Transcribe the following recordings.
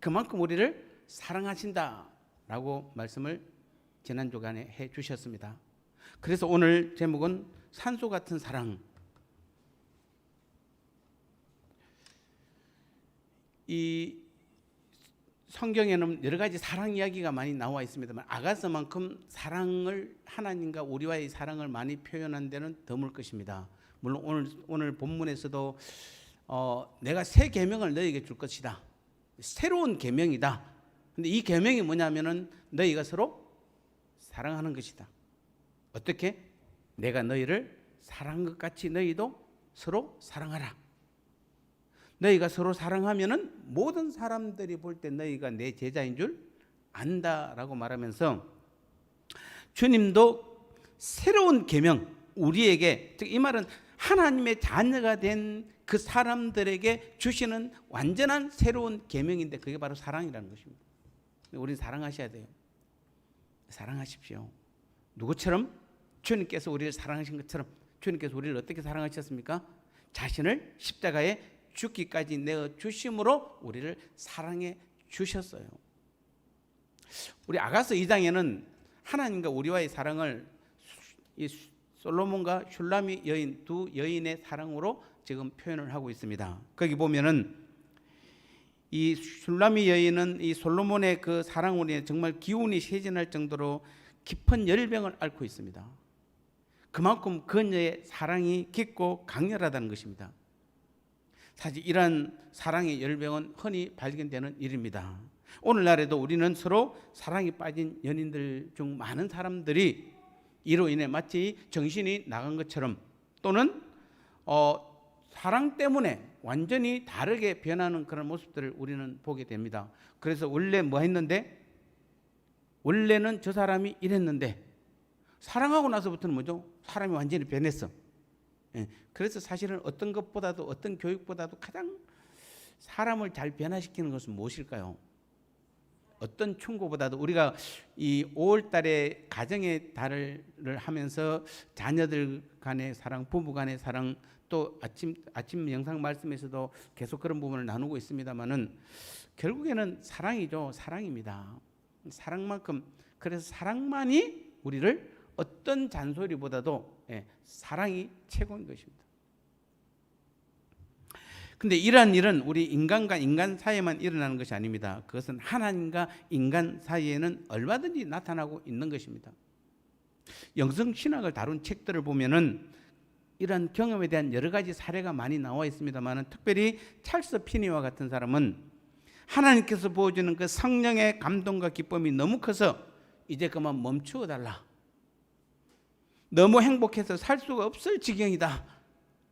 그만큼 우리를 사랑하신다라고 말씀을 지난 주간에 해 주셨습니다. 그래서 오늘 제목은 산소 같은 사랑. 이 성경에는 여러 가지 사랑 이야기가 많이 나와 있습니다만 아가서만큼 사랑을, 하나님과 우리와의 사랑을 많이 표현한 데는 드물 것입니다. 물론 오늘 본문에서도 내가 새 계명을 너희에게 줄 것이다. 새로운 계명이다. 근데 이 계명이 뭐냐면은 너희가 서로 사랑하는 것이다. 어떻게? 내가 너희를 사랑한 것 같이 너희도 서로 사랑하라. 너희가 서로 사랑하면은 모든 사람들이 볼 때 너희가 내 제자인 줄 안다라고 말하면서 주님도 새로운 계명, 우리에게, 즉 이 말은 하나님의 자녀가 된 그 사람들에게 주시는 완전한 새로운 계명인데 그게 바로 사랑이라는 것입니다. 우리는 사랑하셔야 돼요. 사랑하십시오. 누구처럼? 주님께서 우리를 사랑하신 것처럼. 주님께서 우리를 어떻게 사랑하셨습니까? 자신을 십자가에 죽기까지 내어 주심으로 우리를 사랑해 주셨어요. 우리 아가서 2장에는 하나님과 우리와의 사랑을 이 솔로몬과 슐라미 여인, 두 여인의 사랑으로 지금 표현을 하고 있습니다. 거기 보면은 이 슐라미 여인은 이 솔로몬의 그 사랑으로 정말 기운이 쇠진할 정도로 깊은 열병을 앓고 있습니다. 그만큼 그녀의 사랑이 깊고 강렬하다는 것입니다. 사실 이러한 사랑의 열병은 흔히 발견되는 일입니다. 오늘날에도 우리는 서로 사랑에 빠진 연인들 중 많은 사람들이 이로 인해 마치 정신이 나간 것처럼 또는 사랑 때문에 완전히 다르게 변하는 그런 모습들을 우리는 보게 됩니다. 그래서 원래 뭐 했는데? 원래는 저 사람이 이랬는데 사랑하고 나서부터는 뭐죠? 사람이 완전히 변했어. 그래서 사실은 어떤 것보다도, 어떤 교육보다도 가장 사람을 잘 변화시키는 것은 무엇일까요? 어떤 충고보다도 우리가 이 5월 달에 가정의 달을 하면서 자녀들 간의 사랑, 부부 간의 사랑, 또 아침 영상 말씀에서도 계속 그런 부분을 나누고 있습니다만은 결국에는 사랑이죠. 사랑입니다. 사랑만큼, 그래서 사랑만이 우리를 어떤 잔소리보다도 사랑이 최고인 것입니다. 근데 이러한 일은 우리 인간과 인간 사이에만 일어나는 것이 아닙니다. 그것은 하나님과 인간 사이에는 얼마든지 나타나고 있는 것입니다. 영성신학을 다룬 책들을 보면은 이러한 경험에 대한 여러 가지 사례가 많이 나와 있습니다만 특별히 찰스 피니와 같은 사람은 하나님께서 보여주는 그 성령의 감동과 기쁨이 너무 커서 이제 그만 멈추어 달라. 너무 행복해서 살 수가 없을 지경이다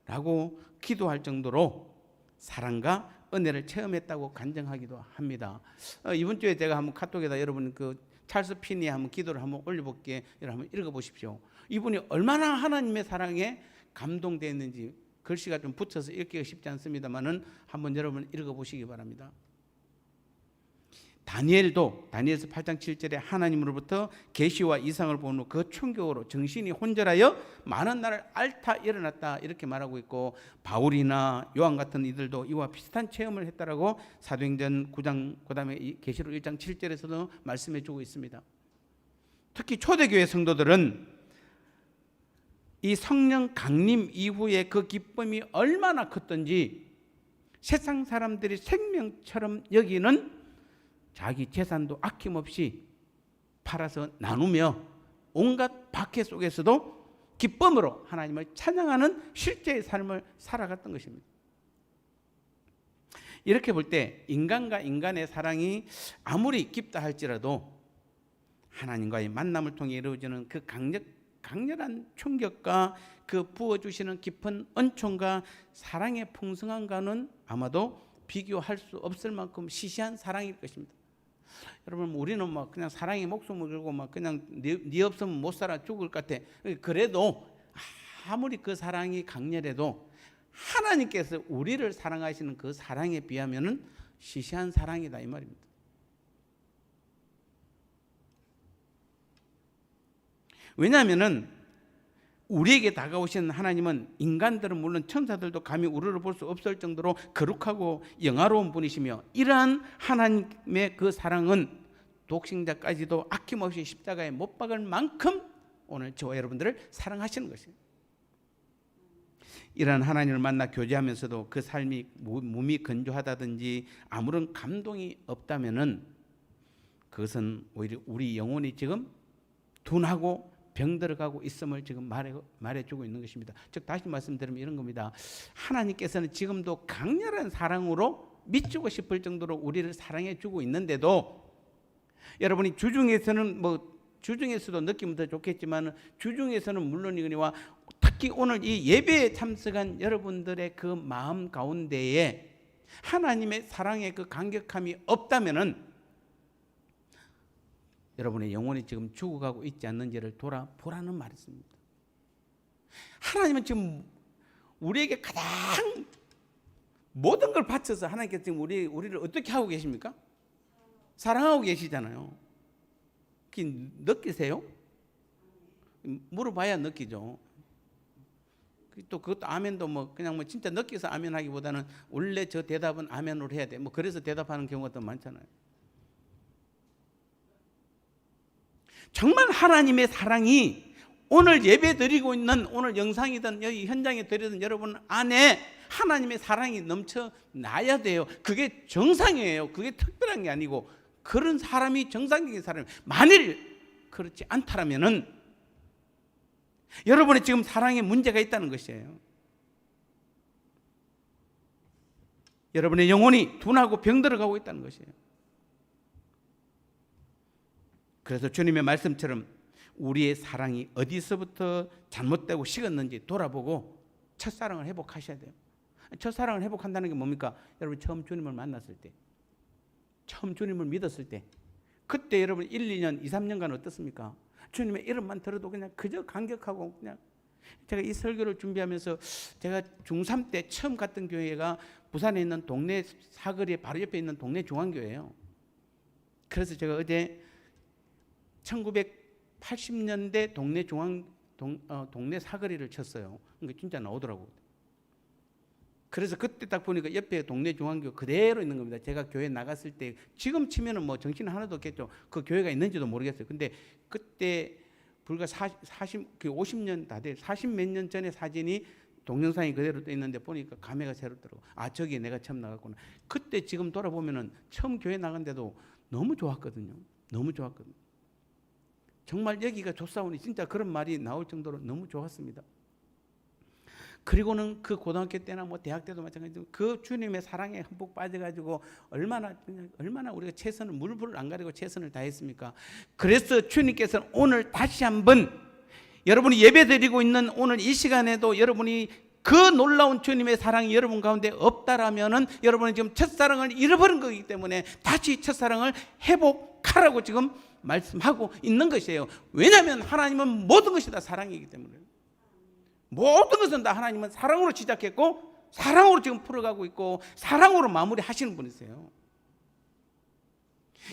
라고 기도할 정도로 사랑과 은혜를 체험했다고 간증하기도 합니다. 이번 주에 제가 한번 카톡에다 여러분 그 찰스 피니의 한번 기도를 한번 올려볼게. 여러분 한번 읽어보십시오. 이분이 얼마나 하나님의 사랑에 감동되었는지 글씨가 좀 붙여서 읽기가 쉽지 않습니다만은 한번 여러분 읽어보시기 바랍니다. 다니엘도 다니엘서 8장 7절에 하나님으로부터 계시와 이상을 본 후 그 충격으로 정신이 혼절하여 많은 날을 앓다 일어났다 이렇게 말하고 있고 바울이나 요한 같은 이들도 이와 비슷한 체험을 했다라고 사도행전 9장 그다음에 계시록 1장 7절에서도 말씀해 주고 있습니다. 특히 초대교회 성도들은 이 성령 강림 이후에 그 기쁨이 얼마나 컸던지 세상 사람들이 생명처럼 여기는 자기 재산도 아낌없이 팔아서 나누며 온갖 박해 속에서도 기쁨으로 하나님을 찬양하는 실제의 삶을 살아갔던 것입니다. 이렇게 볼 때 인간과 인간의 사랑이 아무리 깊다 할지라도 하나님과의 만남을 통해 이루어지는 그 강렬한 충격과 그 부어주시는 깊은 은총과 사랑의 풍성함과는 아마도 비교할 수 없을 만큼 시시한 사랑일 것입니다. 여러분 우리는 막 그냥 사랑에 목숨을 걸고 막 그냥 네 없으면 못 살아 죽을 것 같아. 그래도 아무리 그 사랑이 강렬해도 하나님께서 우리를 사랑하시는 그 사랑에 비하면은 시시한 사랑이다 이 말입니다. 왜냐하면은 우리에게 다가오시는 하나님은 인간들은 물론 천사들도 감히 우리를 볼 수 없을 정도로 거룩하고 영화로운 분이시며, 이러한 하나님의 그 사랑은 독생자까지도 아낌없이 십자가에 못 박을 만큼 오늘 저와 여러분들을 사랑하시는 것입니다. 이러한 하나님을 만나 교제하면서도 그 삶이 몸이 건조하다든지 아무런 감동이 없다면은 그것은 오히려 우리 영혼이 지금 둔하고 병들어가고 있음을 지금 말해주고 있는 것입니다. 즉 다시 말씀드리면 이런 겁니다. 하나님께서는 지금도 강렬한 사랑으로 미치고 싶을 정도로 우리를 사랑해주고 있는데도, 여러분이 주중에서도 느끼면 더 좋겠지만 주중에서는 물론이거니와 특히 오늘 이 예배에 참석한 여러분들의 그 마음 가운데에 하나님의 사랑의 그 강력함이 없다면은 여러분의 영혼이 지금 죽어가고 있지 않는지를 돌아보라는 말이었습니다. 하나님은 지금 우리에게 가장 모든 걸 바쳐서 하나님께서 지금 우리를 어떻게 하고 계십니까? 사랑하고 계시잖아요. 느끼세요? 물어봐야 느끼죠. 또 그것도 아멘도 그냥 진짜 느껴서 아멘 하기보다는 원래 저 대답은 아멘으로 해야 돼. 그래서 대답하는 경우가 더 많잖아요. 정말 하나님의 사랑이 오늘 예배 드리고 있는, 오늘 영상이든 여기 현장에 드리던 여러분 안에 하나님의 사랑이 넘쳐나야 돼요. 그게 정상이에요. 그게 특별한 게 아니고, 그런 사람이 정상적인 사람이, 만일 그렇지 않다면은 여러분의 지금 사랑에 문제가 있다는 것이에요. 여러분의 영혼이 둔하고 병들어가고 있다는 것이에요. 그래서 주님의 말씀처럼 우리의 사랑이 어디서부터 잘못되고 식었는지 돌아보고 첫사랑을 회복하셔야 돼요. 첫사랑을 회복한다는 게 뭡니까? 여러분 처음 주님을 만났을 때, 처음 주님을 믿었을 때, 그때 여러분 1, 2년, 2, 3년간 어떻습니까? 주님의 이름만 들어도 그냥 그저 감격하고, 그냥 제가 이 설교를 준비하면서 제가 중3 때 처음 갔던 교회가 부산에 있는 동네 사거리에 바로 옆에 있는 동네 중앙교회예요. 그래서 제가 어제 1980년대 동네 사거리를 쳤어요. 그러니까 진짜 나오더라고요. 그래서 그때 딱 보니까 옆에 동네 중앙교 그대로 있는 겁니다. 제가 교회 나갔을 때, 지금 치면은 정신 하나도 없겠죠. 그 교회가 있는지도 모르겠어요. 근데 그때 불과 50년 다 돼, 40몇 년 전에 사진이 동영상이 그대로 떠 있는데 보니까 감회가 새롭더라고. 저기 내가 처음 나갔구나. 그때 지금 돌아보면은 처음 교회 나간데도 너무 좋았거든요. 너무 좋았거든요. 정말 여기가 좋사오니, 진짜 그런 말이 나올 정도로 너무 좋았습니다. 그리고는 그 고등학교 때나 대학 때도 마찬가지로 그 주님의 사랑에 흠뻑 빠져가지고 얼마나 우리가 최선을, 물불을 안 가리고 최선을 다했습니까? 그래서 주님께서는 오늘 다시 한번 여러분이 예배드리고 있는 오늘 이 시간에도 여러분이 그 놀라운 주님의 사랑이 여러분 가운데 없다라면은 여러분은 지금 첫사랑을 잃어버린 거기 때문에 다시 첫사랑을 회복하라고 지금 말씀하고 있는 것이에요. 왜냐하면 하나님은 모든 것이 다 사랑이기 때문에, 모든 것은 다 하나님은 사랑으로 시작했고 사랑으로 지금 풀어가고 있고 사랑으로 마무리하시는 분이세요.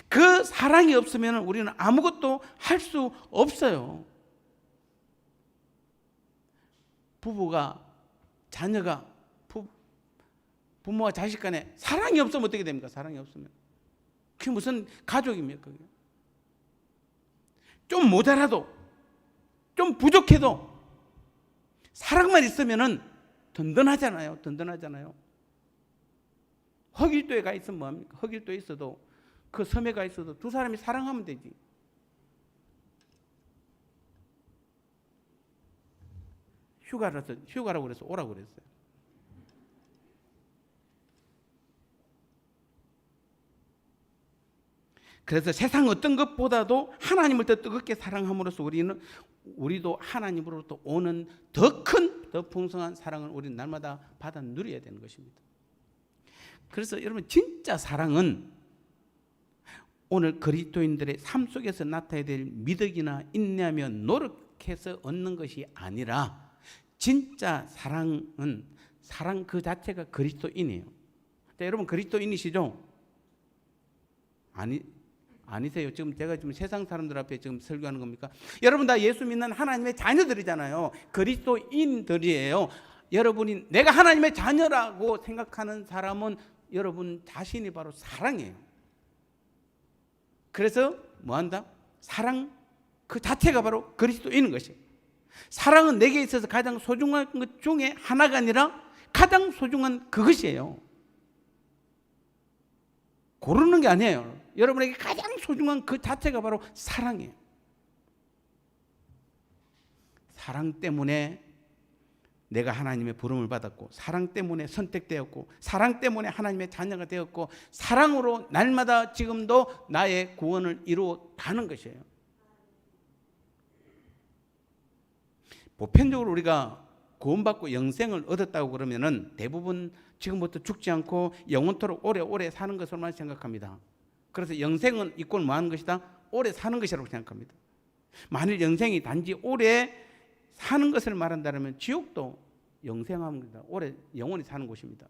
그 사랑이 없으면 우리는 아무것도 할 수 없어요. 자녀가 부모와 자식 간에 사랑이 없으면 어떻게 됩니까? 사랑이 없으면 그게 무슨 가족입니까? 그게? 좀 모자라도, 좀 부족해도 사랑만 있으면은 든든하잖아요. 흑일도에 가 있으면 뭐합니까? 흑일도에 있어도, 그 섬에 가 있어도 두 사람이 사랑하면 되지. 휴가라고 그래서 오라고 그랬어요. 그래서 세상 어떤 것보다도 하나님을 더 뜨겁게 사랑함으로써 우리도 하나님으로부터 오는 더 큰, 더 풍성한 사랑을 우리는 날마다 받아 누려야 되는 것입니다. 그래서 여러분 진짜 사랑은 오늘 그리스도인들의 삶 속에서 나타나야 될 미덕이나 인내하며 노력해서 얻는 것이 아니라, 진짜 사랑은 사랑 그 자체가 그리스도인이에요. 여러분 그리스도인이시죠? 아니세요. 지금 제가 지금 세상 사람들 앞에 지금 설교하는 겁니까? 여러분 다 예수 믿는 하나님의 자녀들이잖아요. 그리스도인들이에요. 여러분이 내가 하나님의 자녀라고 생각하는 사람은 여러분 자신이 바로 사랑이에요. 그래서 뭐한다? 사랑 그 자체가 바로 그리스도인인 것이에요. 사랑은 내게 있어서 가장 소중한 것 중에 하나가 아니라 가장 소중한 그것이에요. 고르는 게 아니에요. 여러분에게 가장 소중한 그 자체가 바로 사랑이에요. 사랑 때문에 내가 하나님의 부름을 받았고, 사랑 때문에 선택되었고, 사랑 때문에 하나님의 자녀가 되었고, 사랑으로 날마다 지금도 나의 구원을 이루어 가는 것이에요. 보편적으로 우리가 구원받고 영생을 얻었다고 그러면은 대부분 지금부터 죽지 않고 영원토록 오래오래 사는 것으로만 생각합니다. 그래서 영생은 이꼴 뭐 하는 것이다? 오래 사는 것이라고 생각합니다. 만일 영생이 단지 오래 사는 것을 말한다면 지옥도 영생합니다. 오래 영원히 사는 곳입니다.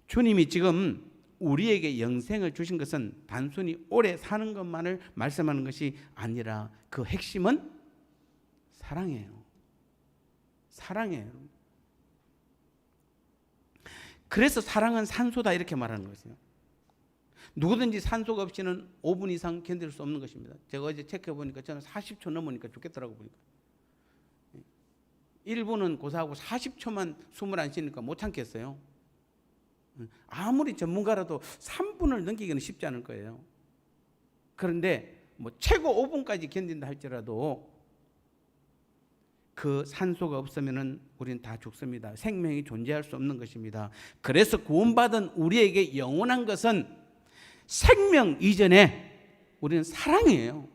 주님이 지금 우리에게 영생을 주신 것은 단순히 오래 사는 것만을 말씀하는 것이 아니라 그 핵심은 사랑이에요. 사랑이에요. 그래서 사랑은 산소다 이렇게 말하는 것이에요. 누구든지 산소가 없이는 5분 이상 견딜 수 없는 것입니다. 제가 어제 체크해 보니까 저는 40초 넘으니까 죽겠더라고 보니까. 1분은 고사하고 40초만 숨을 안 쉬니까 못 참겠어요. 아무리 전문가라도 3분을 넘기기는 쉽지 않을 거예요. 그런데 뭐 최고 5분까지 견딘다 할지라도 그 산소가 없으면은 우리는 다 죽습니다. 생명이 존재할 수 없는 것입니다. 그래서 구원받은 우리에게 영원한 것은 생명 이전에 우리는 사랑이에요.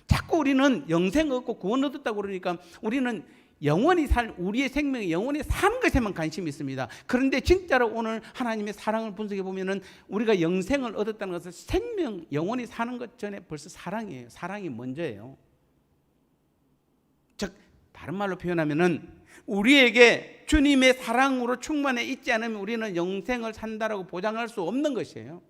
자꾸 우리는 영생 얻고 구원 얻었다고 그러니까 우리는 영원히 우리의 생명이 영원히 사는 것에만 관심이 있습니다. 그런데 진짜로 오늘 하나님의 사랑을 분석해 보면은 우리가 영생을 얻었다는 것은 생명, 영원히 사는 것 전에 벌써 사랑이에요. 사랑이 먼저예요. 즉 다른 말로 표현하면은 우리에게 주님의 사랑으로 충만해 있지 않으면 우리는 영생을 산다라고 보장할 수 없는 것이에요.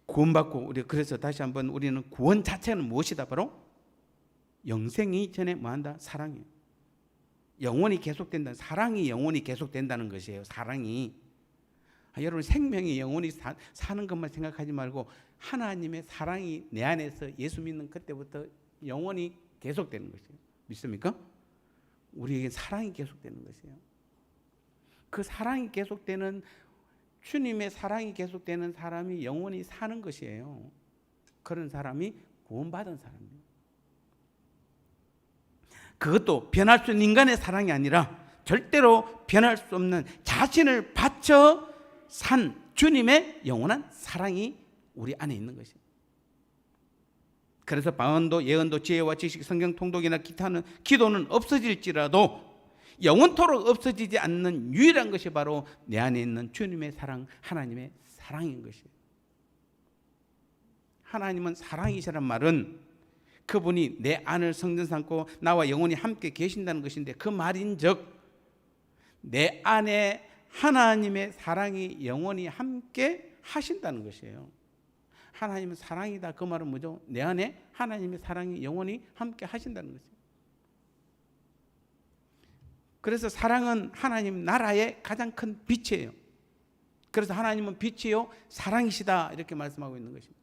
구원받고 그래서 다시 한번 우리는 구원 자체는 무엇이다? 바로 영생이 전에 뭐한다? 사랑이에요. 영원히 계속된다. 사랑이 영원히 계속된다는 것이에요. 사랑이. 여러분 생명이 영원히 사는 것만 생각하지 말고 하나님의 사랑이 내 안에서 예수 믿는 그때부터 영원히 계속되는 것이에요. 믿습니까? 우리에게 사랑이 계속되는 것이에요. 그 사랑이 계속되는 주님의 사랑이 계속되는 사람이 영원히 사는 것이에요. 그런 사람이 구원받은 사람이에요. 그것도 변할 수 있는 인간의 사랑이 아니라 절대로 변할 수 없는 자신을 바쳐 산 주님의 영원한 사랑이 우리 안에 있는 것이에요. 그래서 방언도 예언도 지혜와 지식 성경 통독이나 기타는 기도는 없어질지라도 영원토록 없어지지 않는 유일한 것이 바로 내 안에 있는 주님의 사랑, 하나님의 사랑인 것이에요. 하나님은 사랑이시란 말은 그분이 내 안을 성전 삼고 나와 영원히 함께 계신다는 것인데 그 말인즉 내 안에 하나님의 사랑이 영원히 함께 하신다는 것이에요. 하나님은 사랑이다. 그 말은 뭐죠? 내 안에 하나님의 사랑이 영원히 함께 하신다는 것이에요. 그래서 사랑은 하나님 나라의 가장 큰 빛이에요. 그래서 하나님은 빛이요 사랑이시다 이렇게 말씀하고 있는 것입니다.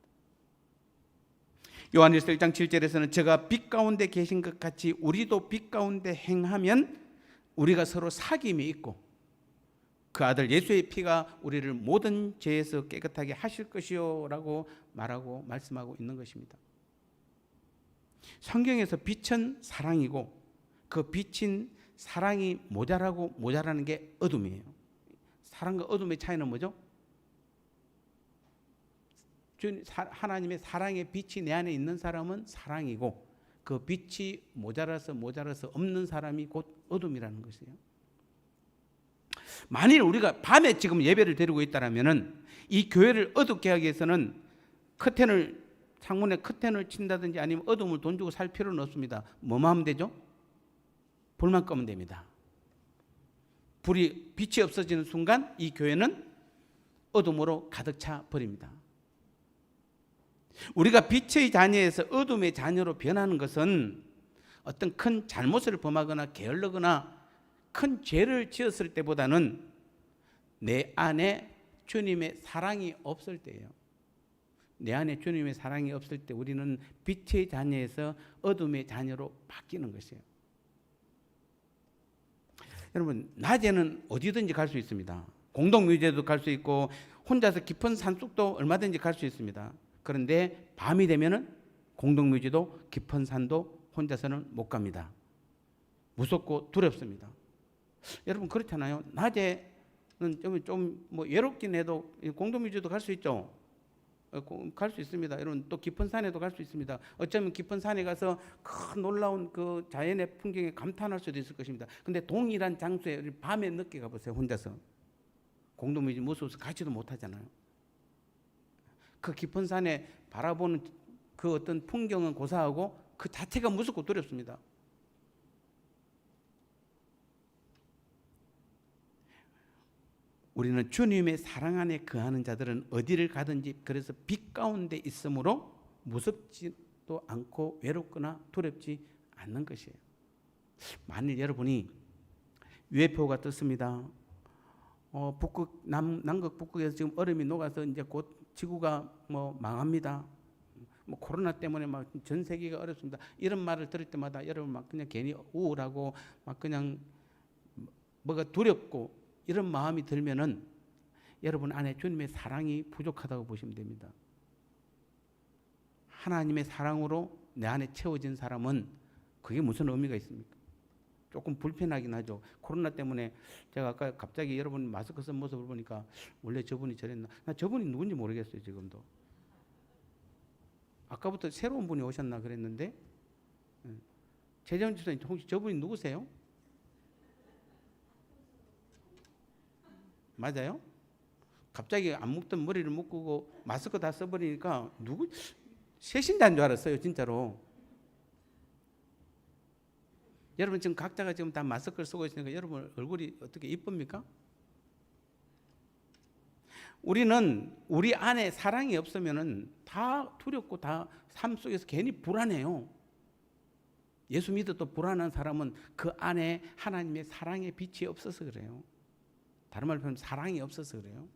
요한일서 1장 7절에서는 저가 빛 가운데 계신 것 같이 우리도 빛 가운데 행하면 우리가 서로 사귐이 있고 그 아들 예수의 피가 우리를 모든 죄에서 깨끗하게 하실 것이요 라고 말하고 말씀하고 있는 것입니다. 성경에서 빛은 사랑이고 그 빛인 사랑이 모자라고 모자라는 게 어둠이에요. 사랑과 어둠의 차이는 뭐죠? 하나님의 사랑의 빛이 내 안에 있는 사람은 사랑이고 그 빛이 모자라서 없는 사람이 곧 어둠이라는 것이에요. 만일 우리가 밤에 지금 예배를 드리고 있다라면은 이 교회를 어둡게 하기 위해서는 창문에 커튼을 친다든지 아니면 어둠을 돈 주고 살 필요는 없습니다. 뭐만 하면 되죠? 불만 끄면 됩니다. 빛이 없어지는 순간 이 교회는 어둠으로 가득 차 버립니다. 우리가 빛의 자녀에서 어둠의 자녀로 변하는 것은 어떤 큰 잘못을 범하거나 게을르거나 큰 죄를 지었을 때보다는 내 안에 주님의 사랑이 없을 때예요. 내 안에 주님의 사랑이 없을 때 우리는 빛의 자녀에서 어둠의 자녀로 바뀌는 것이에요. 여러분, 낮에는 어디든지 갈 수 있습니다. 공동묘지에도 갈 수 있고 혼자서 깊은 산속도 얼마든지 갈 수 있습니다. 그런데 밤이 되면은 공동묘지도 깊은 산도 혼자서는 못 갑니다. 무섭고 두렵습니다. 여러분 그렇잖아요. 낮에는 좀 뭐 외롭긴 해도 공동묘지도 갈 수 있죠. 갈 수 있습니다. 여러분 또 깊은 산에도 갈 수 있습니다. 어쩌면 깊은 산에 가서 큰 놀라운 그 자연의 풍경에 감탄할 수도 있을 것입니다. 근데 동일한 장소에 밤에 늦게 가보세요. 혼자서 공동묘지 무서워서 가지도 못하잖아요. 그 깊은 산에 바라보는 그 어떤 풍경은 고사하고 그 자체가 무섭고 두렵습니다. 우리는 주님의 사랑 안에 거하는 자들은 어디를 가든지 그래서 빛 가운데 있으므로 무섭지도 않고 외롭거나 두렵지 않는 것이에요. 만일 여러분이 UFO가 떴습니다. 남극 북극에서 지금 얼음이 녹아서 이제 곧 지구가 뭐 망합니다. 뭐 코로나 때문에 막 전 세계가 어렵습니다. 이런 말을 들을 때마다 여러분 막 그냥 괜히 우울하고 막 그냥 뭐가 두렵고 이런 마음이 들면은 여러분 안에 주님의 사랑이 부족하다고 보시면 됩니다. 하나님의 사랑으로 내 안에 채워진 사람은 그게 무슨 의미가 있습니까? 조금 불편하긴 하죠. 코로나 때문에 제가 아까 갑자기 여러분 마스크 쓴 모습을 보니까 원래 저분이 저랬나? 나 저분이 누군지 모르겠어요. 지금도. 아까부터 새로운 분이 오셨나 그랬는데 최재원 집사님 혹시 저분이 누구세요? 맞아요? 갑자기 안 묶던 머리를 묶고 마스크 다 써버리니까 누구 새신자인 줄 알았어요. 진짜로. 여러분 지금 각자가 지금 다 마스크를 쓰고 있으니까 여러분 얼굴이 어떻게 이쁩니까? 우리는 우리 안에 사랑이 없으면은 다 두렵고 다 삶 속에서 괜히 불안해요. 예수 믿어도 불안한 사람은 그 안에 하나님의 사랑의 빛이 없어서 그래요. 다른 말로 하면 사랑이 없어서 그래요.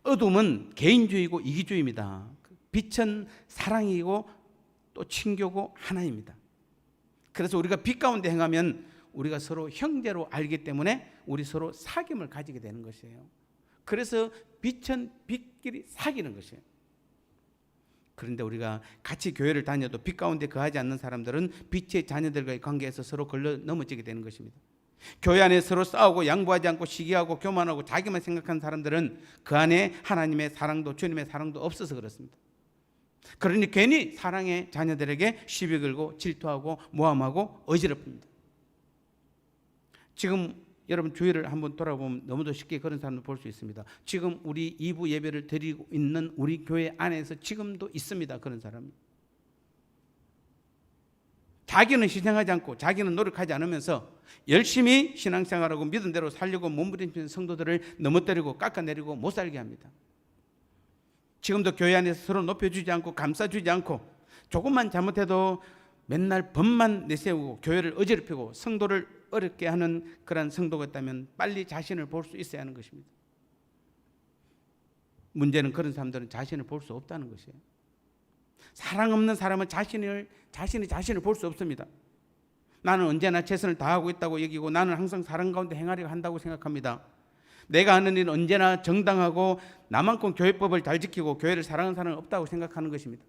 어둠은 개인주의고 이기주의입니다. 빛은 사랑이고 또 친교고 하나입니다. 그래서 우리가 빛 가운데 행하면 우리가 서로 형제로 알기 때문에 우리 서로 사귐을 가지게 되는 것이에요. 그래서 빛은 빛끼리 사귀는 것이에요. 그런데 우리가 같이 교회를 다녀도 빛 가운데 거하지 않는 사람들은 빛의 자녀들과의 관계에서 서로 걸러 넘어지게 되는 것입니다. 교회 안에 서로 싸우고 양보하지 않고 시기하고 교만하고 자기만 생각하는 사람들은 그 안에 하나님의 사랑도 주님의 사랑도 없어서 그렇습니다. 그러니 괜히 사랑의 자녀들에게 시비 걸고 질투하고 모함하고 어지럽습니다. 지금 여러분 주위를 한번 돌아보면 너무도 쉽게 그런 사람을 볼 수 있습니다. 지금 우리 2부 예배를 드리고 있는 우리 교회 안에서 지금도 있습니다. 그런 사람이. 자기는 희생하지 않고 자기는 노력하지 않으면서 열심히 신앙생활하고 믿은 대로 살려고 몸부림치는 성도들을 넘어뜨리고 깎아내리고 못 살게 합니다. 지금도 교회 안에서 서로 높여주지 않고 감싸주지 않고 조금만 잘못해도 맨날 법만 내세우고 교회를 어지럽히고 성도를 어렵게 하는 그런 성도가 있다면 빨리 자신을 볼 수 있어야 하는 것입니다. 문제는 그런 사람들은 자신을 볼 수 없다는 것이에요. 사랑 없는 사람은 자신을 볼 수 없습니다. 나는 언제나 최선을 다하고 있다고 여기고 나는 항상 사랑 가운데 행하려고 한다고 생각합니다. 내가 하는 일은 언제나 정당하고 나만큼 교회법을 잘 지키고 교회를 사랑하는 사람은 없다고 생각하는 것입니다.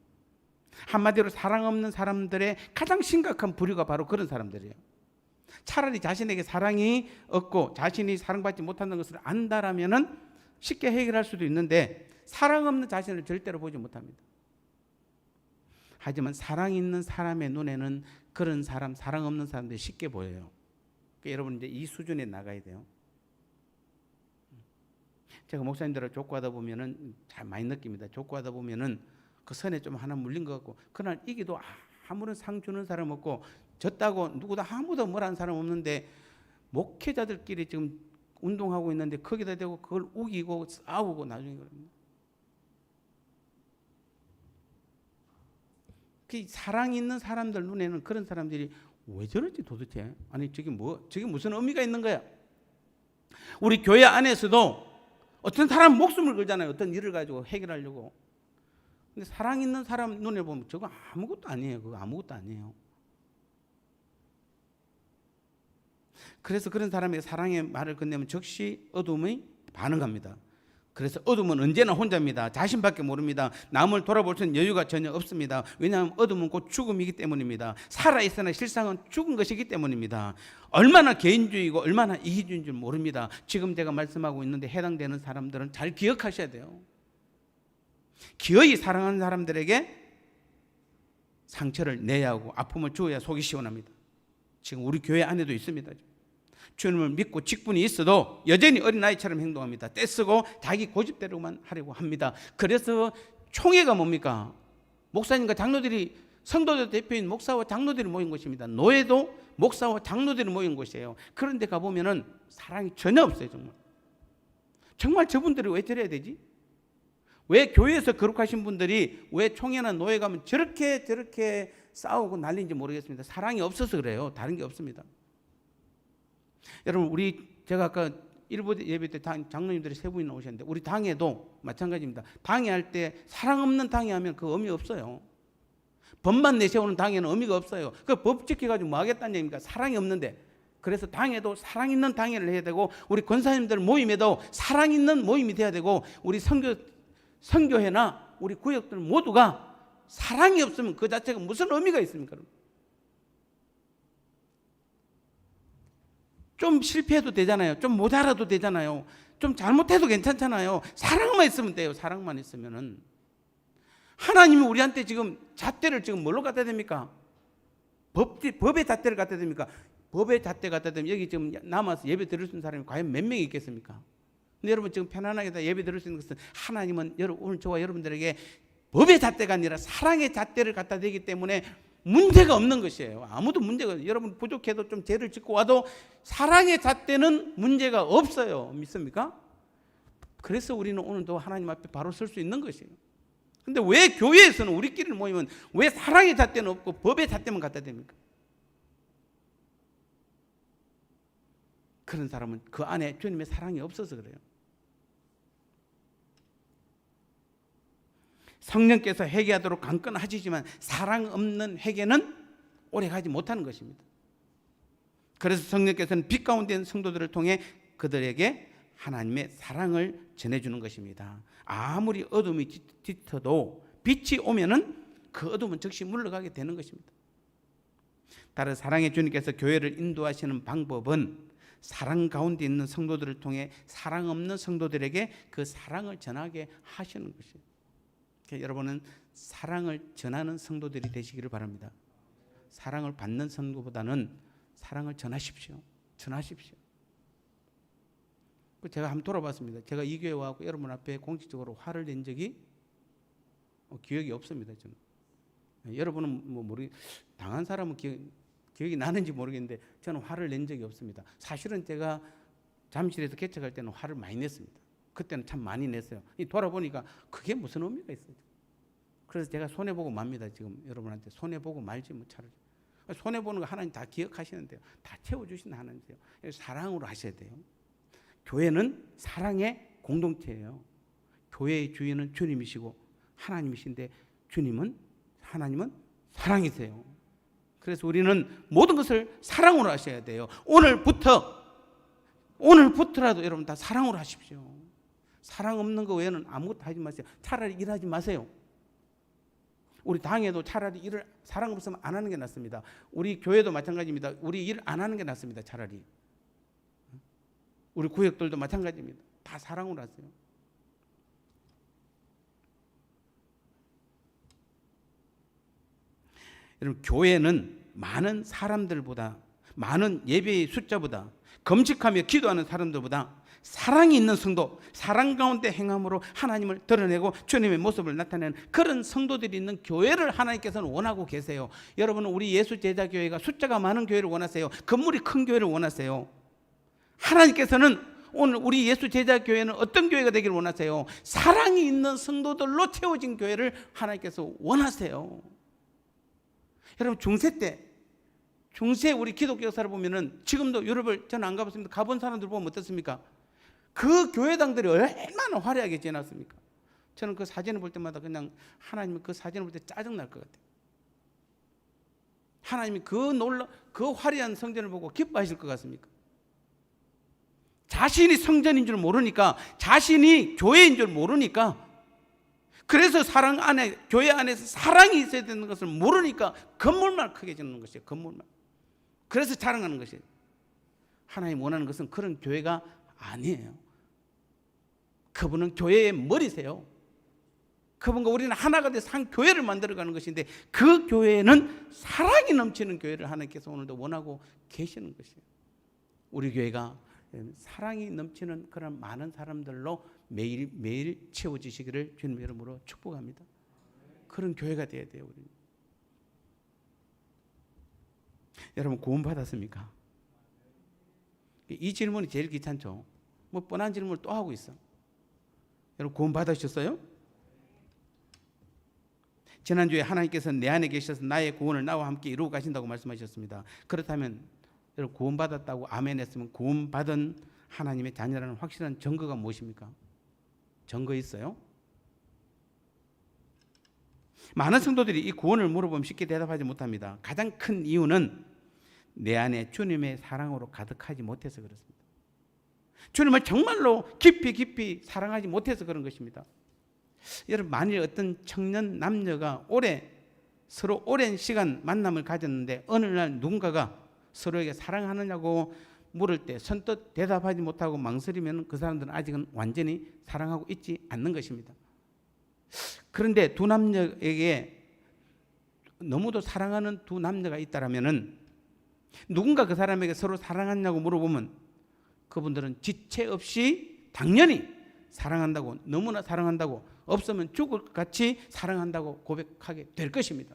한마디로 사랑 없는 사람들의 가장 심각한 부류가 바로 그런 사람들이에요. 차라리 자신에게 사랑이 없고 자신이 사랑받지 못하는 것을 안다라면은 쉽게 해결할 수도 있는데 사랑 없는 자신을 절대로 보지 못합니다. 하지만 사랑 있는 사람의 눈에는 그런 사람, 사랑 없는 사람들이 쉽게 보여요. 그러니까 여러분 이제 이 수준에 나가야 돼요. 제가 목사님들하고 족구하다 보면은 잘 많이 느낍니다. 족구하다 보면은 그 선에 좀 하나 물린 것 같고 그날 이기도 아무런 상 주는 사람 없고 졌다고 누구도 아무도 뭐라는 사람 없는데 목회자들끼리 지금 운동하고 있는데 거기다 대고 그걸 우기고 싸우고 나중에 그럽니다. 그 사랑 있는 사람들 눈에는 그런 사람들이 왜 저러지 도대체? 아니 저게 무슨 의미가 있는 거야? 우리 교회 안에서도 어떤 사람 목숨을 걸잖아요. 어떤 일을 가지고 해결하려고. 근데 사랑 있는 사람 눈에 보면 저거 아무것도 아니에요. 그거 아무것도 아니에요. 그래서 그런 사람에게 사랑의 말을 건네면 즉시 어둠이 반응합니다. 그래서 어둠은 언제나 혼자입니다. 자신밖에 모릅니다. 남을 돌아볼 수 있는 여유가 전혀 없습니다. 왜냐하면 어둠은 곧 죽음이기 때문입니다. 살아있으나 실상은 죽은 것이기 때문입니다. 얼마나 개인주의고 얼마나 이기주의인 줄 모릅니다. 지금 제가 말씀하고 있는데 해당되는 사람들은 잘 기억하셔야 돼요. 기어이 사랑하는 사람들에게 상처를 내야 하고 아픔을 주어야 속이 시원합니다. 지금 우리 교회 안에도 있습니다. 주님을 믿고 직분이 있어도 여전히 어린아이처럼 행동합니다. 떼쓰고 자기 고집대로만 하려고 합니다. 그래서 총회가 뭡니까? 목사님과 장로들이, 성도들 대표인 목사와 장로들이 모인 것입니다. 노예도 목사와 장로들이 모인 곳이에요. 그런데 가보면은 사랑이 전혀 없어요. 정말 저분들이 왜 저래야 되지? 왜 교회에서 거룩하신 분들이 왜 총회나 노예 가면 저렇게 싸우고 난리인지 모르겠습니다. 사랑이 없어서 그래요. 다른 게 없습니다. 여러분, 제가 아까 일부 예배 때 장로님들이 세 분이나 오셨는데 우리 당에도 마찬가지입니다. 당회할 때 사랑 없는 당회하면 그 의미 없어요. 법만 내세우는 당회는 의미가 없어요. 그 법 지켜가지고 뭐 하겠다는 얘기입니까? 사랑이 없는데. 그래서 당회도 사랑 있는 당회를 해야 되고 우리 권사님들 모임에도 사랑 있는 모임이 돼야 되고 우리 선교회나 우리 구역들 모두가 사랑이 없으면 그 자체가 무슨 의미가 있습니까? 좀 실패해도 되잖아요. 좀 모자라도 되잖아요. 좀 잘못해도 괜찮잖아요. 사랑만 있으면 돼요. 사랑만 있으면은. 하나님이 우리한테 지금 잣대를 지금 뭘로 갖다 댑니까? 법의 잣대를 갖다 댑니까? 법의 잣대 갖다 대면 여기 지금 남아서 예배 드릴 수 있는 사람이 과연 몇 명이 있겠습니까? 근데 여러분 지금 편안하게 다 예배 드릴 수 있는 것은 하나님은 오늘 저와 여러분들에게 법의 잣대가 아니라 사랑의 잣대를 갖다 대기 때문에 문제가 없는 것이에요. 아무도 문제가 없어요. 여러분 부족해도 좀 죄를 짓고 와도 사랑의 잣대는 문제가 없어요. 믿습니까? 그래서 우리는 오늘도 하나님 앞에 바로 설 수 있는 것이에요. 근데 왜 교회에서는 우리끼리 모이면 왜 사랑의 잣대는 없고 법의 잣대만 갖다 댑니까? 그런 사람은 그 안에 주님의 사랑이 없어서 그래요. 성령께서 회개하도록 강권하시지만 사랑 없는 회개는 오래가지 못하는 것입니다. 그래서 성령께서는 빛 가운데 있는 성도들을 통해 그들에게 하나님의 사랑을 전해주는 것입니다. 아무리 어둠이 짙어도 빛이 오면은 그 어둠은 즉시 물러가게 되는 것입니다. 따라 사랑의 주님께서 교회를 인도하시는 방법은 사랑 가운데 있는 성도들을 통해 사랑 없는 성도들에게 그 사랑을 전하게 하시는 것이에요. 여러분은 사랑을 전하는 성도들이 되시기를 바랍니다. 사랑을 받는 성도보다는 사랑을 전하십시오. 전하십시오. 제가 한번 돌아봤습니다. 제가 이 교회 와서 여러분 앞에 공식적으로 화를 낸 적이 기억이 없습니다. 저는. 여러분은 당한 사람은 기억이 나는지 모르겠는데 저는 화를 낸 적이 없습니다. 사실은 제가 잠실에서 개척할 때는 화를 많이 냈습니다. 그때는 참 많이 냈어요. 돌아보니까 그게 무슨 의미가 있어요. 그래서 제가 손해보고 맙니다. 지금 여러분한테 손해보고 말지 뭐 차라리. 손해보는 거 하나님 다 기억하시는데요. 다 채워주신 하나님이세요. 사랑으로 하셔야 돼요. 교회는 사랑의 공동체예요. 교회의 주인은 주님이시고 하나님이신데 하나님은 사랑이세요. 그래서 우리는 모든 것을 사랑으로 하셔야 돼요. 오늘부터라도 여러분 다 사랑으로 하십시오. 사랑 없는 거 외에는 아무것도 하지 마세요. 차라리 일하지 마세요. 우리 당에도 차라리 일을 사랑 없으면 안 하는 게 낫습니다. 우리 교회도 마찬가지입니다. 우리 일 안 하는 게 낫습니다. 차라리. 우리 구역들도 마찬가지입니다. 다 사랑으로 하세요. 여러분 교회는 많은 사람들보다 많은 예배의 숫자보다 금식하며 기도하는 사람들보다 사랑이 있는 성도, 사랑 가운데 행함으로 하나님을 드러내고 주님의 모습을 나타내는 그런 성도들이 있는 교회를 하나님께서는 원하고 계세요. 여러분은 우리 예수 제자 교회가 숫자가 많은 교회를 원하세요? 건물이 큰 교회를 원하세요? 하나님께서는 오늘 우리 예수 제자 교회는 어떤 교회가 되기를 원하세요? 사랑이 있는 성도들로 채워진 교회를 하나님께서 원하세요. 여러분 중세 우리 기독교 역사를 보면은 지금도 유럽을 저는 안 가봤습니다. 가본 사람들 보면 어떻습니까? 그 교회당들이 얼마나 화려하게 지났습니까? 저는 그 사진을 볼 때마다 그냥 하나님이 그 사진을 볼 때 짜증날 것 같아요. 하나님이 그 화려한 성전을 보고 기뻐하실 것 같습니까? 자신이 성전인 줄 모르니까, 자신이 교회인 줄 모르니까, 그래서 교회 안에서 사랑이 있어야 되는 것을 모르니까 건물만 크게 짓는 것이에요. 건물만. 그래서 자랑하는 것이에요. 하나님 원하는 것은 그런 교회가 아니에요. 그분은 교회의 머리세요. 그분과 우리는 하나가 돼서 한 교회를 만들어가는 것인데, 그 교회는 사랑이 넘치는 교회를 하나님께서 오늘도 원하고 계시는 것이에요. 우리 교회가 사랑이 넘치는 그런 많은 사람들로 매일 채워지시기를 주님의 이름으로 축복합니다. 그런 교회가 돼야 돼요. 우리는. 여러분 구원 받았습니까? 이 질문이 제일 귀찮죠. 뭐 뻔한 질문을 또 하고 있어. 여러분 구원 받으셨어요? 지난주에 하나님께서는 내 안에 계셔서 나의 구원을 나와 함께 이루고 가신다고 말씀하셨습니다. 그렇다면 여러분 구원 받았다고 아멘 했으면 구원 받은 하나님의 자녀라는 확실한 증거가 무엇입니까? 증거 있어요? 많은 성도들이 이 구원을 물어보면 쉽게 대답하지 못합니다. 가장 큰 이유는 내 안에 주님의 사랑으로 가득하지 못해서 그렇습니다. 주님을 정말로 깊이 사랑하지 못해서 그런 것입니다. 여러분 만일 어떤 청년 남녀가 서로 오랜 시간 만남을 가졌는데 어느 날 누군가가 서로에게 사랑하느냐고 물을 때 선뜻 대답하지 못하고 망설이면 그 사람들은 아직은 완전히 사랑하고 있지 않는 것입니다. 그런데 두 남녀에게 너무도 사랑하는 두 남녀가 있다라면은 누군가 그 사람에게 서로 사랑하냐고 물어보면 그분들은 지체 없이 당연히 사랑한다고, 너무나 사랑한다고, 없으면 죽을 것 같이 사랑한다고 고백하게 될 것입니다.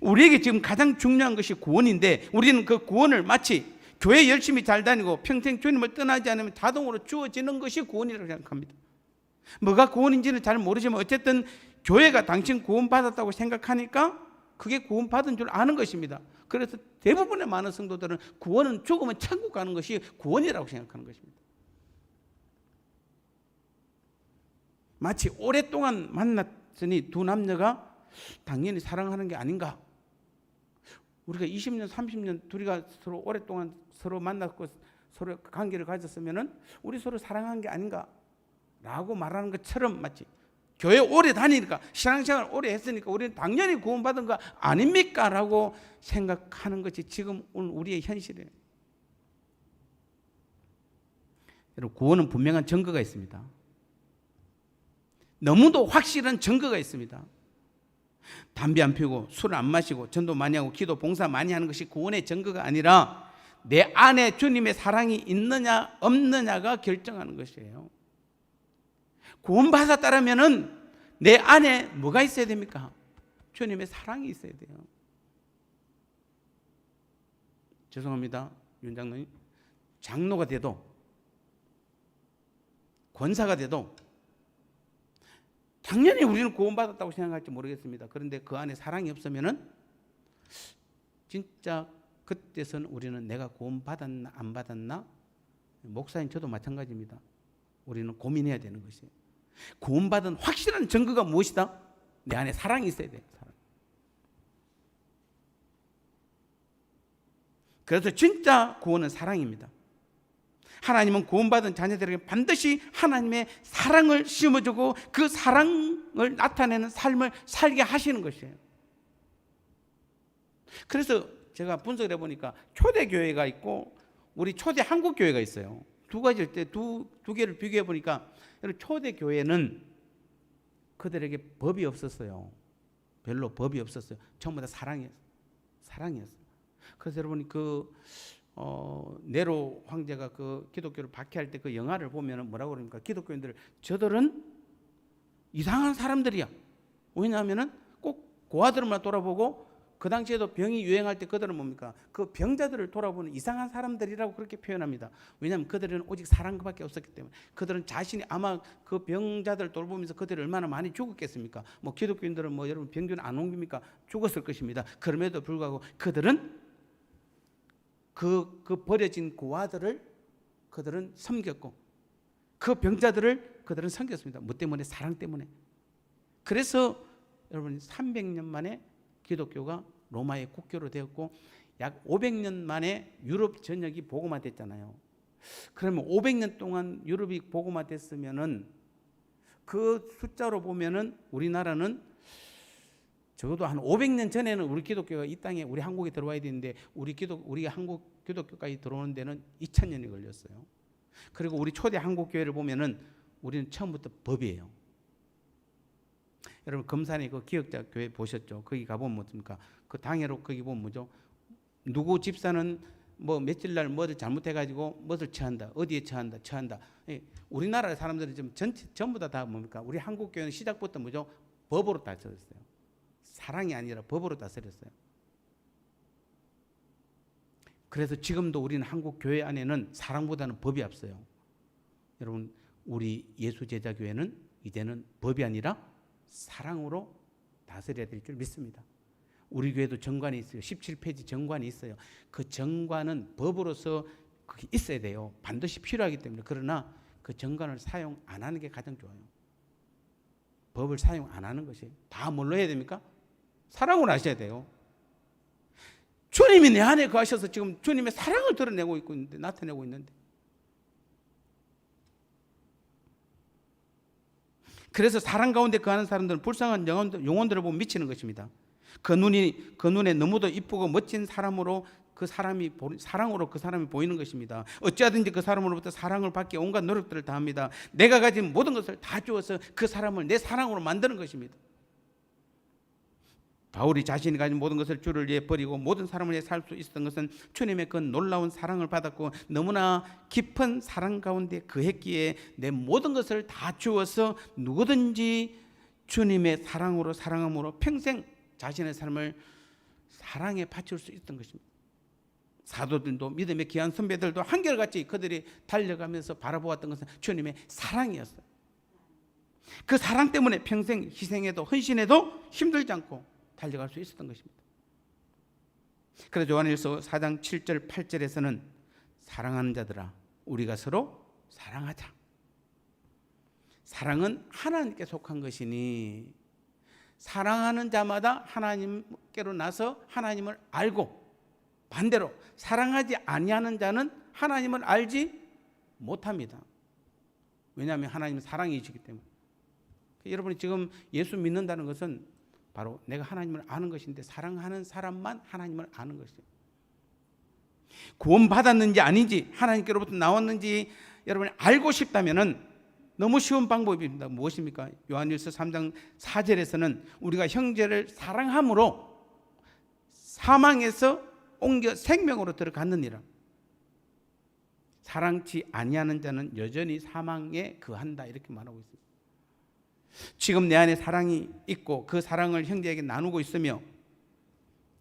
우리에게 지금 가장 중요한 것이 구원인데, 우리는 그 구원을 마치 교회 열심히 잘 다니고 평생 주님을 떠나지 않으면 자동으로 주어지는 것이 구원이라고 생각합니다. 뭐가 구원인지는 잘 모르지만 어쨌든 교회가 당신 구원 받았다고 생각하니까 그게 구원 받은 줄 아는 것입니다. 그래서 대부분의 많은 성도들은 구원은 죽으면 천국 가는 것이 구원이라고 생각하는 것입니다. 마치 오랫동안 만났으니 두 남녀가 당연히 사랑하는 게 아닌가. 우리가 20년, 30년 둘이가 서로 오랫동안 서로 만났고 서로 관계를 가졌으면은 우리 서로 사랑한 게 아닌가 라고 말하는 것처럼, 마치 교회 오래 다니니까, 신앙생활 오래 했으니까 우리는 당연히 구원받은 거 아닙니까? 라고 생각하는 것이 지금 오늘 우리의 현실이에요. 여러분 구원은 분명한 증거가 있습니다. 너무도 확실한 증거가 있습니다. 담배 안 피우고 술 안 마시고 전도 많이 하고 기도 봉사 많이 하는 것이 구원의 증거가 아니라 내 안에 주님의 사랑이 있느냐 없느냐가 결정하는 것이에요. 구원받았다라면은 내 안에 뭐가 있어야 됩니까? 주님의 사랑이 있어야 돼요. 죄송합니다, 윤 장로님. 장로가 돼도 권사가 돼도 당연히 우리는 구원받았다고 생각할지 모르겠습니다. 그런데 그 안에 사랑이 없으면은 진짜 그때서는 우리는 내가 구원받았나 안 받았나, 목사님 저도 마찬가지입니다. 우리는 고민해야 되는 것이에요. 구원받은 확실한 증거가 무엇이다? 내 안에 사랑이 있어야 돼요. 사랑. 그래서 진짜 구원은 사랑입니다. 하나님은 구원받은 자녀들에게 반드시 하나님의 사랑을 심어주고 그 사랑을 나타내는 삶을 살게 하시는 것이에요. 그래서 제가 분석을 해보니까 초대교회가 있고 우리 초대 한국교회가 있어요. 두 가지일 때 두 개를 비교해 보니까 초대교회는 그들에게 법이 없었어요. 별로 법이 없었어요. 전부 다 사랑이었어요. 그래서 여러분이 네로 황제가 그 기독교를 박해할 때 그 영화를 보면 뭐라고 그럽니까? 기독교인들 저들은 이상한 사람들이야. 왜냐하면은 꼭 고아들만 돌아보고 그 당시에도 병이 유행할 때 그들은 뭡니까? 그 병자들을 돌아보는 이상한 사람들이라고 그렇게 표현합니다. 왜냐하면 그들은 오직 사랑밖에 없었기 때문에. 그들은 자신이 아마 그 병자들 돌보면서 그들이 얼마나 많이 죽었겠습니까? 뭐 기독교인들은 뭐 여러분 병균 안 옮깁니까? 죽었을 것입니다. 그럼에도 불구하고 그들은 그 버려진 고아들을 그들은 섬겼고 그 병자들을 그들은 섬겼습니다. 뭐 때문에? 사랑 때문에. 그래서 여러분 300년 만에 기독교가 로마의 국교로 되었고 약 500년 만에 유럽 전역이 복음화됐잖아요. 그러면 500년 동안 유럽이 복음화됐으면은 그 숫자로 보면은 우리나라는 적어도 한 500년 전에는 우리 기독교가 이 땅에 우리 한국에 들어와야 되는데 우리 한국 기독교까지 들어오는 데는 2000년이 걸렸어요. 그리고 우리 초대 한국 교회를 보면은 우리는 처음부터 법이에요. 여러분 금산에 그 기억자 교회 보셨죠? 거기 가보면 뭐습니까? 그 당회로 거기 보면 뭐죠? 누구 집사는 뭐 며칠 날 뭐를 잘못해가지고 뭐를 처한다, 어디에 처한다. 우리나라 사람들은 좀 전부 다 뭡니까? 우리 한국 교회는 시작부터 뭐죠? 법으로 다스렸어요. 사랑이 아니라 법으로 다스렸어요. 그래서 지금도 우리는 한국 교회 안에는 사랑보다는 법이 앞서요. 여러분 우리 예수 제자 교회는 이제는 법이 아니라 사랑으로 다스려야 될 줄 믿습니다. 우리 교회도 정관이 있어요. 17페이지 정관이 있어요. 그 정관은 법으로서 그게 있어야 돼요. 반드시 필요하기 때문에. 그러나 그 정관을 사용 안 하는 게 가장 좋아요. 법을 사용 안 하는 것이 다 뭘로 해야 됩니까? 사랑으로 하셔야 돼요. 주님이 내 안에 거하셔서 지금 주님의 사랑을 드러내고 있고 있는데, 나타내고 있는데. 그래서 사랑 가운데 거하는 사람들은 불쌍한 영혼들을 보면 미치는 것입니다. 그 눈에 너무도 이쁘고 멋진 사람으로 사랑으로 그 사람이 보이는 것입니다. 어찌하든지 그 사람으로부터 사랑을 받기 온갖 노력들을 다합니다. 내가 가진 모든 것을 다 주어서 그 사람을 내 사랑으로 만드는 것입니다. 바울이 자신이 가진 모든 것을 주를 위해 버리고 모든 사람을 위해 살 수 있었던 것은 주님의 그 놀라운 사랑을 받았고 너무나 깊은 사랑 가운데 거했기에 내 모든 것을 다 주어서 누구든지 주님의 사랑으로 사랑함으로 평생 자신의 삶을 사랑에 바칠 수 있었던 것입니다. 사도들도 믿음의 귀한 선배들도 한결같이 그들이 달려가면서 바라보았던 것은 주님의 사랑이었어요. 그 사랑 때문에 평생 희생해도 헌신해도 힘들지 않고 달려갈 수 있었던 것입니다. 그래서 요한일서 4장 7절 8절에서는 사랑하는 자들아 우리가 서로 사랑하자. 사랑은 하나님께 속한 것이니 사랑하는 자마다 하나님께로 나서 하나님을 알고 반대로 사랑하지 아니하는 자는 하나님을 알지 못합니다. 왜냐하면 하나님은 사랑이시기 때문에. 여러분이 지금 예수 믿는다는 것은 바로 내가 하나님을 아는 것인데 사랑하는 사람만 하나님을 아는 것이에요. 구원받았는지 아닌지 하나님께로부터 나왔는지 여러분이 알고 싶다면은 너무 쉬운 방법입니다. 무엇입니까? 요한일서 3장 4절에서는 우리가 형제를 사랑함으로 사망에서 옮겨 생명으로 들어갔느니라. 사랑치 아니하는 자는 여전히 사망에 거한다 이렇게 말하고 있습니다. 지금 내 안에 사랑이 있고 그 사랑을 형제에게 나누고 있으며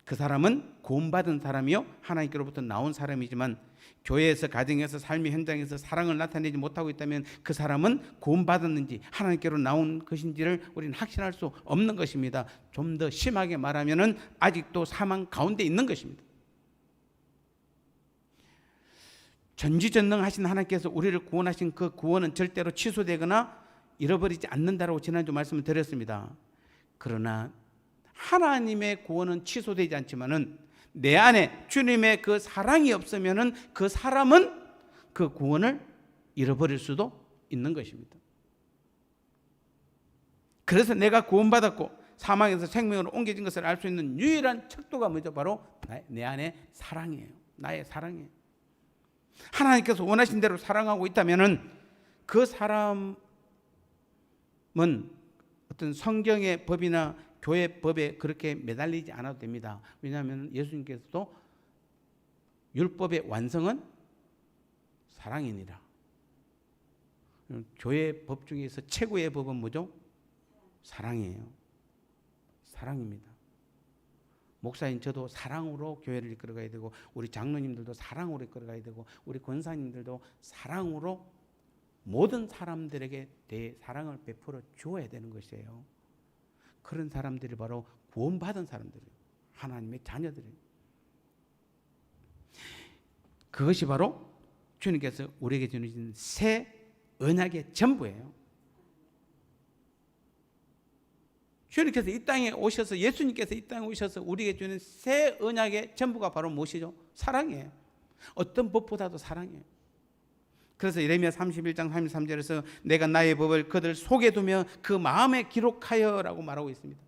그 사람은 구원받은 사람이요 하나님께로부터 나온 사람이지만 교회에서 가정에서 삶의 현장에서 사랑을 나타내지 못하고 있다면 그 사람은 구원받았는지 하나님께로 나온 것인지를 우리는 확신할 수 없는 것입니다. 좀 더 심하게 말하면 아직도 사망 가운데 있는 것입니다. 전지전능하신 하나님께서 우리를 구원하신 그 구원은 절대로 취소되거나 잃어버리지 않는다라고 지난주 말씀을 드렸습니다. 그러나 하나님의 구원은 취소되지 않지만은 내 안에 주님의 그 사랑이 없으면은 그 사람은 그 구원을 잃어버릴 수도 있는 것입니다. 그래서 내가 구원받았고 사망에서 생명으로 옮겨진 것을 알 수 있는 유일한 척도가 뭐죠? 바로 내 안에 사랑이에요. 나의 사랑이에요. 하나님께서 원하신 대로 사랑하고 있다면은 그 사람은 어떤 성경의 법이나 교회 법에 그렇게 매달리지 않아도 됩니다. 왜냐하면 예수님께서도 율법의 완성은 사랑이니라. 교회 법 중에서 최고의 법은 뭐죠? 사랑이에요. 사랑입니다. 목사인 저도 사랑으로 교회를 이끌어가야 되고, 우리 장로님들도 사랑으로 이끌어가야 되고, 우리 권사님들도 사랑으로 모든 사람들에게 사랑을 베풀어 주어야 되는 것이에요. 그런 사람들이 바로 구원받은 사람들이에요. 하나님의 자녀들이에요. 그것이 바로 주님께서 우리에게 주신 새 언약의 전부예요. 주님께서 이 땅에 오셔서, 예수님께서 이 땅에 오셔서 우리에게 주는 새 언약의 전부가 바로 무엇이죠? 사랑이에요. 어떤 법보다도 사랑이에요. 그래서 예레미야 31장 33절에서 내가 나의 법을 그들 속에 두며 그 마음에 기록하여라고 말하고 있습니다.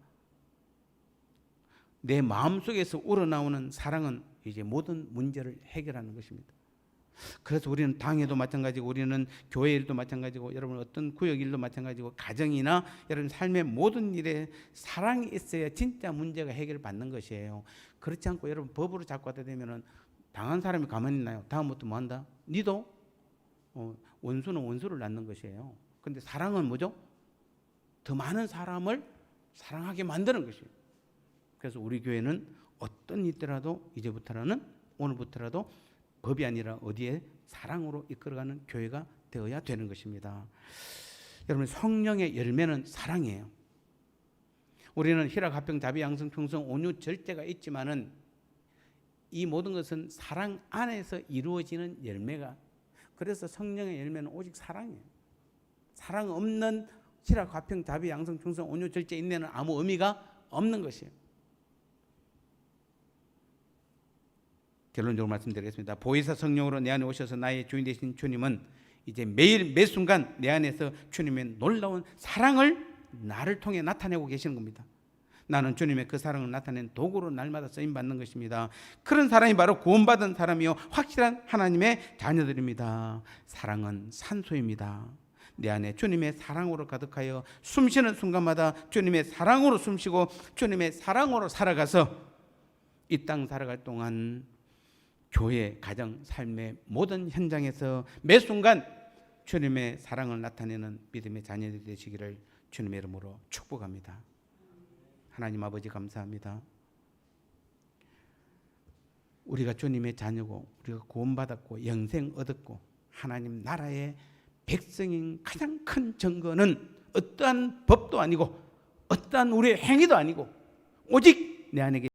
내 마음속에서 우러나오는 사랑은 이제 모든 문제를 해결하는 것입니다. 그래서 우리는 당에도 마찬가지고, 우리는 교회 일도 마찬가지고, 여러분 어떤 구역 일도 마찬가지고, 가정이나 여러분 삶의 모든 일에 사랑이 있어야 진짜 문제가 해결받는 것이에요. 그렇지 않고 여러분 법으로 자꾸 하다 되면은 당한 사람이 가만히 있나요? 다음부터 뭐 한다? 니도 원수는 원수를 낳는 것이에요. 그런데 사랑은 뭐죠? 더 많은 사람을 사랑하게 만드는 것이에요. 그래서 우리 교회는 어떤 일이라도 이제부터는, 오늘부터라도 법이 아니라 어디에 사랑으로 이끌어가는 교회가 되어야 되는 것입니다. 여러분, 성령의 열매는 사랑이에요. 우리는 희락, 화평, 자비, 양성, 충성, 온유, 절제가 있지만은 이 모든 것은 사랑 안에서 이루어지는 열매가, 그래서 성령의 열매는 오직 사랑이에요. 사랑 없는 희락, 화평, 자비, 양성, 충성, 온유, 절제, 인내는 아무 의미가 없는 것이에요. 결론적으로 말씀드리겠습니다. 보혜사 성령으로 내 안에 오셔서 나의 주인 되신 주님은 이제 매일 매 순간 내 안에서 주님의 놀라운 사랑을 나를 통해 나타내고 계시는 겁니다. 나는 주님의 그 사랑을 나타낸 도구로 날마다 쓰임받는 것입니다. 그런 사람이 바로 구원받은 사람이요 확실한 하나님의 자녀들입니다. 사랑은 산소입니다. 내 안에 주님의 사랑으로 가득하여 숨쉬는 순간마다 주님의 사랑으로 숨쉬고 주님의 사랑으로 살아가서 이 땅 살아갈 동안 교회, 가정, 삶의 모든 현장에서 매 순간 주님의 사랑을 나타내는 믿음의 자녀들이 되시기를 주님의 이름으로 축복합니다. 하나님 아버지 감사합니다. 우리가 주님의 자녀고, 우리가 구원받았고 영생 얻었고 하나님 나라의 백성인 가장 큰 증거는 어떠한 법도 아니고 어떠한 우리의 행위도 아니고 오직 내 안에